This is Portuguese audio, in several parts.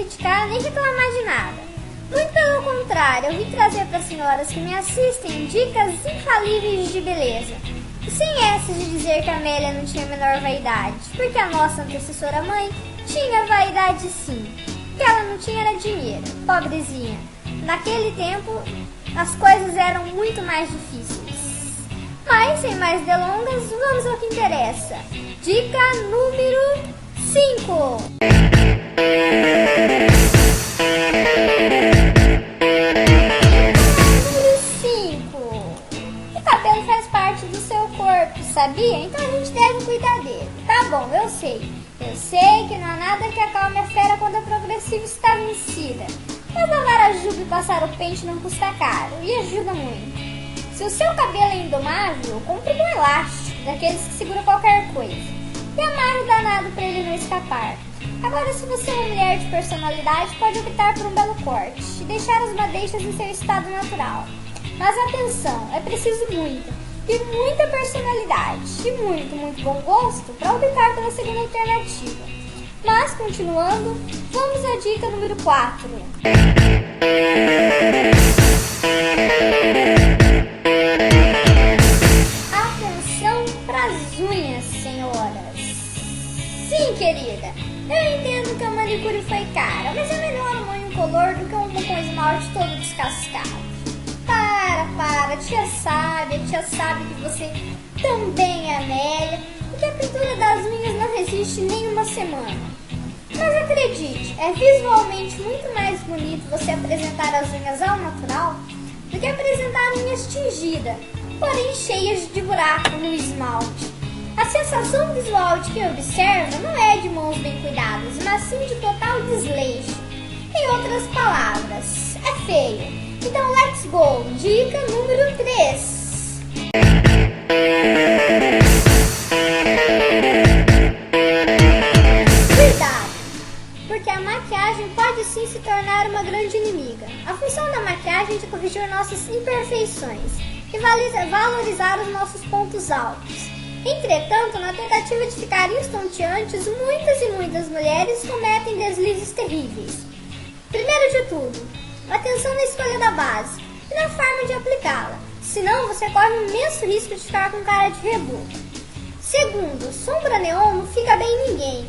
criticar nem reclamar de nada. Muito pelo contrário, eu vim trazer para as senhoras que me assistem dicas infalíveis de beleza. E sem essa de dizer que a Amélia não tinha a menor vaidade, porque a nossa antecessora mãe tinha vaidade sim. O que ela não tinha era dinheiro, pobrezinha. Naquele tempo, as coisas eram muito mais difíceis. Mas, sem mais delongas, vamos ao que interessa. Dica número 5. O cabelo faz parte do seu corpo, sabia? Então a gente deve cuidar dele. Tá bom, eu sei. Eu sei que não há nada que acalme a fera quando a progressiva está vencida. Mas lavar a juba e passar o pente não custa caro e ajuda muito. Se o seu cabelo é indomável, compre um elástico, daqueles que segura qualquer coisa. E amarre o danado para ele não escapar. Agora, se você é uma mulher de personalidade, pode optar por um belo corte e deixar as madeixas em seu estado natural. Mas atenção, é preciso muita personalidade e muito bom gosto para optar pela segunda alternativa. Mas, continuando, vamos à dica número 4. Atenção para as unhas, senhoras. Sim, querida, eu entendo que a manicure foi cara, mas é melhor uma unha incolor do que um com esmalte todo descascado. Para, tia sabe que você também é Amélia e que a pintura das unhas não resiste nem uma semana. Mas acredite, é visualmente muito mais bonito você apresentar as unhas ao natural do que apresentar unhas tingidas, porém cheias de buraco no esmalte. A sensação visual de quem observa não é de mãos bem cuidadas, mas sim de total desleixo. Em outras palavras, é feio. Então, let's go! Dica número 3. Cuidado! Porque a maquiagem pode sim se tornar uma grande inimiga. A função da maquiagem é de corrigir nossas imperfeições e valorizar os nossos pontos altos. Entretanto, na tentativa de ficar estonteantes, muitas mulheres cometem deslizes terríveis. Primeiro de tudo, atenção na escolha da base e na forma de aplicá-la, senão você corre um imenso risco de ficar com cara de reboco. Segundo, sombra neon não fica bem em ninguém,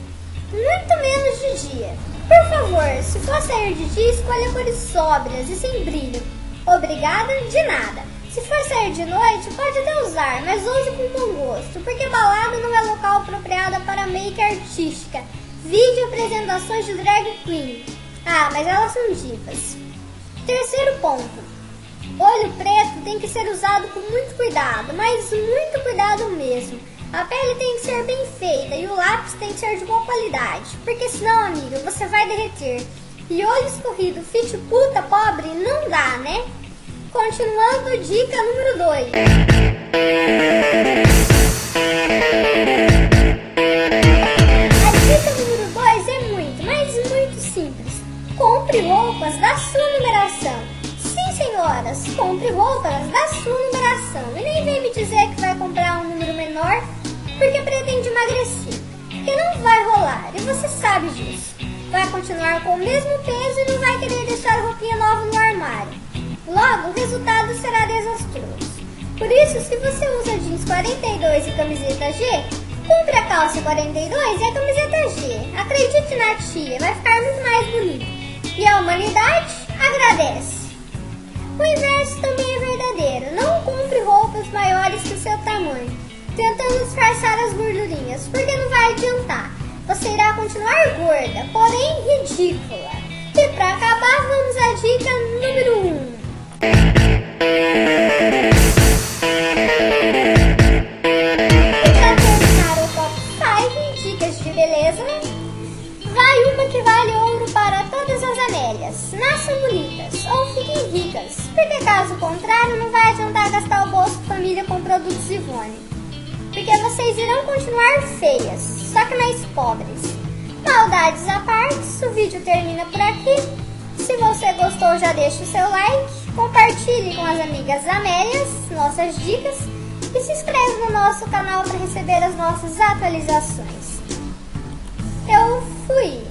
muito menos de dia. Por favor, se for sair de dia, escolha cores sóbrias e sem brilho. Obrigada, de nada. Se for sair de noite, pode até usar, mas use com bom gosto, porque balada não é local apropriado para make artística. Vídeo apresentações de drag queen. Ah, mas elas são divas. Terceiro ponto. Olho preto tem que ser usado com muito cuidado, mas muito cuidado mesmo. A pele tem que ser bem feita e o lápis tem que ser de boa qualidade, porque senão, amiga, você vai derreter. E olho escorrido, fit puta pobre, não dá, né? Continuando, dica número 2. A dica número 2 é muito simples. Compre roupas da sua numeração. Sim, senhoras, compre roupas da sua numeração. E nem vem me dizer que vai comprar um número menor porque pretende emagrecer. Porque não vai rolar, e você sabe disso. Vai continuar com o mesmo peso e não vai querer deixar roupinha nova no armário. Logo, o resultado será desastroso. Por isso, se você usa jeans 42 e camiseta G, compre a calça 42 e a camiseta G. Acredite na tia, vai ficar muito mais bonito. E a humanidade agradece. O inverso também é verdadeiro. Não compre roupas maiores que o seu tamanho, tentando disfarçar as gordurinhas, porque não vai adiantar. Você irá continuar gorda, porém ridícula. E para acabar, vamos à dica número 1. E para terminar o top 5 dicas de beleza, vai uma que vale ouro para todas as Amélias. Nasçam bonitas ou fiquem ricas, porque caso contrário não vai adiantar gastar o bolso família com produtos Ivone. Porque vocês irão continuar feias, só que mais pobres. Maldades à parte, o vídeo termina por aqui. Se você gostou, já deixa o seu like, compartilhe com as amigas Amélias nossas dicas e se inscreve no nosso canal para receber as nossas atualizações. Eu fui!